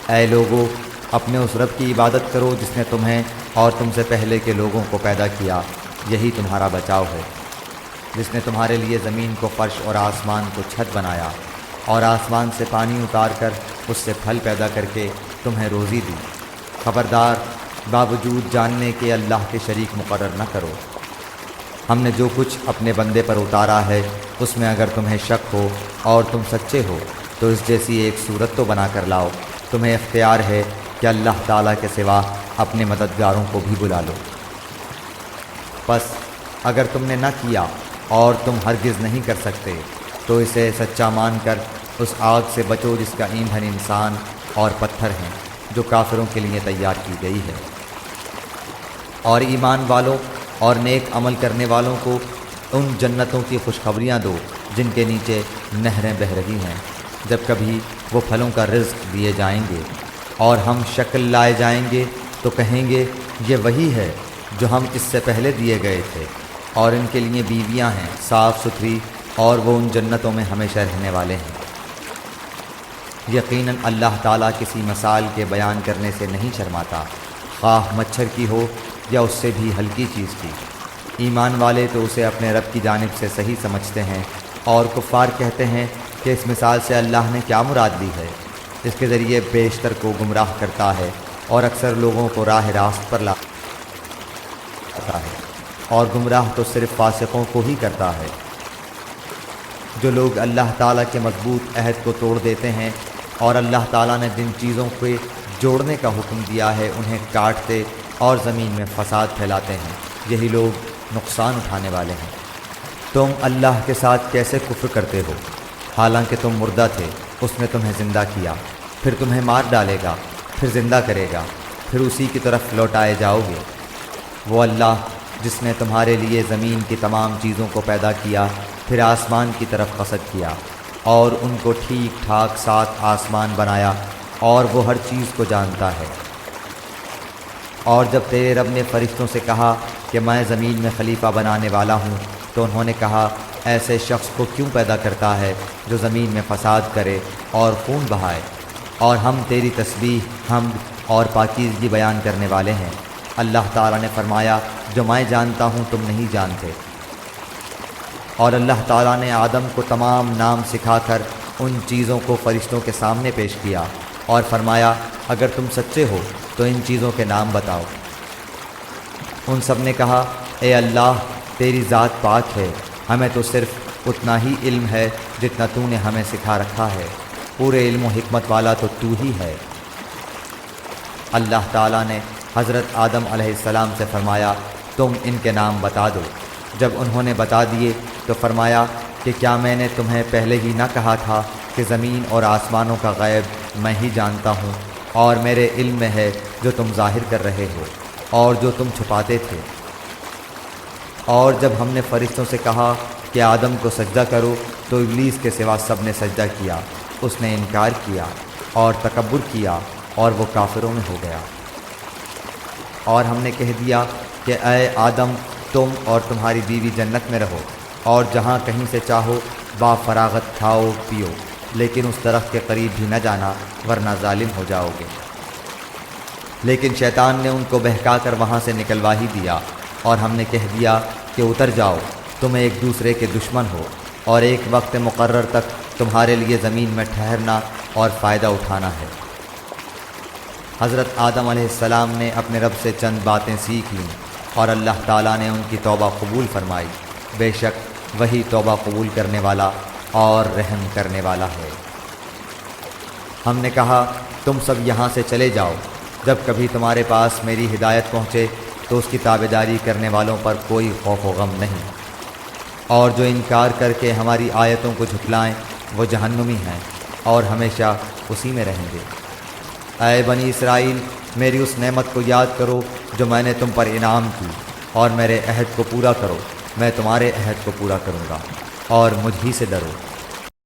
اے لوگو، اپنے اس رب کی عبادت کرو جس نے تمہیں اور تم سے پہلے کے لوگوں کو پیدا کیا، یہی تمہارا بچاؤ ہے، جس نے تمہارے لیے زمین کو فرش اور آسمان کو چھت بنایا، اور آسمان سے پانی اتار کر اس سے پھل پیدا کر کے تمہیں روزی دی۔ خبردار، باوجود جاننے کے اللہ کے شریک مقرر نہ کرو۔ ہم نے جو کچھ اپنے بندے پر اتارا ہے اس میں اگر تمہیں شک ہو اور تم سچے ہو تو اس جیسی ایک صورت تو بنا کر لاؤ۔ تمہیں اختیار ہے کہ اللہ تعالیٰ کے سوا اپنے مددگاروں کو بھی بلا لو۔ پس اگر تم نے نہ کیا اور تم ہرگز نہیں کر سکتے تو اسے سچا مان کر اس آگ سے بچو جس کا ایندھن انسان اور پتھر ہیں، جو کافروں کے لیے تیار کی گئی ہے۔ اور ایمان والوں اور نیک عمل کرنے والوں کو ان جنتوں کی خوشخبریاں دو جن کے نیچے نہریں بہہ رہی ہیں، جب کبھی وہ پھلوں کا رزق دیے جائیں گے، اور ہم شکل لائے جائیں گے تو کہیں گے یہ وہی ہے جو ہم اس سے پہلے دیے گئے تھے، اور ان کے لیے بیویاں ہیں صاف ستھری، اور وہ ان جنتوں میں ہمیشہ رہنے والے ہیں۔ یقیناً اللہ تعالیٰ کسی مثال کے بیان کرنے سے نہیں شرماتا، خواہ مچھر کی ہو یا اس سے بھی ہلکی چیز کی۔ ایمان والے تو اسے اپنے رب کی جانب سے صحیح سمجھتے ہیں، اور کفار کہتے ہیں کہ اس مثال سے اللہ نے کیا مراد لی ہے۔ اس کے ذریعے بیشتر کو گمراہ کرتا ہے اور اکثر لوگوں کو راہ راست پر لاتا ہے، اور گمراہ تو صرف فاسقوں کو ہی کرتا ہے۔ جو لوگ اللہ تعالیٰ کے مضبوط عہد کو توڑ دیتے ہیں اور اللہ تعالیٰ نے جن چیزوں کو جوڑنے کا حکم دیا ہے انہیں کاٹتے اور زمین میں فساد پھیلاتے ہیں، یہی لوگ نقصان اٹھانے والے ہیں۔ تم اللہ کے ساتھ کیسے کفر کرتے ہو، حالانکہ تم مردہ تھے، اس نے تمہیں زندہ کیا، پھر تمہیں مار ڈالے گا، پھر زندہ کرے گا، پھر اسی کی طرف لوٹائے جاؤ گے۔ وہ اللہ جس نے تمہارے لیے زمین کی تمام چیزوں کو پیدا کیا، پھر آسمان کی طرف قصد کیا اور ان کو ٹھیک ٹھاک 7 آسمان بنایا، اور وہ ہر چیز کو جانتا ہے۔ اور جب تیرے رب نے فرشتوں سے کہا کہ میں زمین میں خلیفہ بنانے والا ہوں، تو انہوں نے کہا ایسے شخص کو کیوں پیدا کرتا ہے جو زمین میں فساد کرے اور خون بہائے؟ اور ہم تیری تسبیح، حمد اور پاکیزگی بیان کرنے والے ہیں۔ اللہ تعالیٰ نے فرمایا جو میں جانتا ہوں تم نہیں جانتے۔ اور اللہ تعالیٰ نے آدم کو تمام نام سکھا کر ان چیزوں کو فرشتوں کے سامنے پیش کیا اور فرمایا اگر تم سچے ہو تو ان چیزوں کے نام بتاؤ۔ ان سب نے کہا اے اللہ تیری ذات پاک ہے، ہمیں تو صرف اتنا ہی علم ہے جتنا تو نے ہمیں سکھا رکھا ہے، پورے علم و حکمت والا تو تو ہی ہے۔ اللہ تعالیٰ نے حضرت آدم علیہ السلام سے فرمایا تم ان کے نام بتا دو۔ جب انہوں نے بتا دیے تو فرمایا کہ کیا میں نے تمہیں پہلے ہی نہ کہا تھا کہ زمین اور آسمانوں کا غیب میں ہی جانتا ہوں، اور میرے علم میں ہے جو تم ظاہر کر رہے ہو اور جو تم چھپاتے تھے۔ اور جب ہم نے فرشتوں سے کہا کہ آدم کو سجدہ کرو تو ابلیس کے سوا سب نے سجدہ کیا، اس نے انکار کیا اور تکبر کیا اور وہ کافروں میں ہو گیا۔ اور ہم نے کہہ دیا کہ اے آدم تم اور تمہاری بیوی جنت میں رہو اور جہاں کہیں سے چاہو با فراغت کھاؤ پیو، لیکن اس درخت کے قریب بھی نہ جانا ورنہ ظالم ہو جاؤ گے۔ لیکن شیطان نے ان کو بہکا کر وہاں سے نکلوا ہی دیا، اور ہم نے کہہ دیا کہ اتر جاؤ، تم ایک دوسرے کے دشمن ہو، اور ایک وقت مقرر تک تمہارے لیے زمین میں ٹھہرنا اور فائدہ اٹھانا ہے۔ حضرت آدم علیہ السلام نے اپنے رب سے چند باتیں سیکھ لیں اور اللہ تعالیٰ نے ان کی توبہ قبول فرمائی، بے شک وہی توبہ قبول کرنے والا اور رحم کرنے والا ہے۔ ہم نے کہا تم سب یہاں سے چلے جاؤ، جب کبھی تمہارے پاس میری ہدایت پہنچے تو اس کی تابعداری کرنے والوں پر کوئی خوف و غم نہیں، اور جو انکار کر کے ہماری آیتوں کو جھٹلائیں وہ جہنمی ہیں اور ہمیشہ اسی میں رہیں گے۔ اے بنی اسرائیل میری اس نعمت کو یاد کرو جو میں نے تم پر انعام کی، اور میرے عہد کو پورا کرو، میں تمہارے عہد کو پورا کروں گا، اور مجھ ہی سے ڈرو۔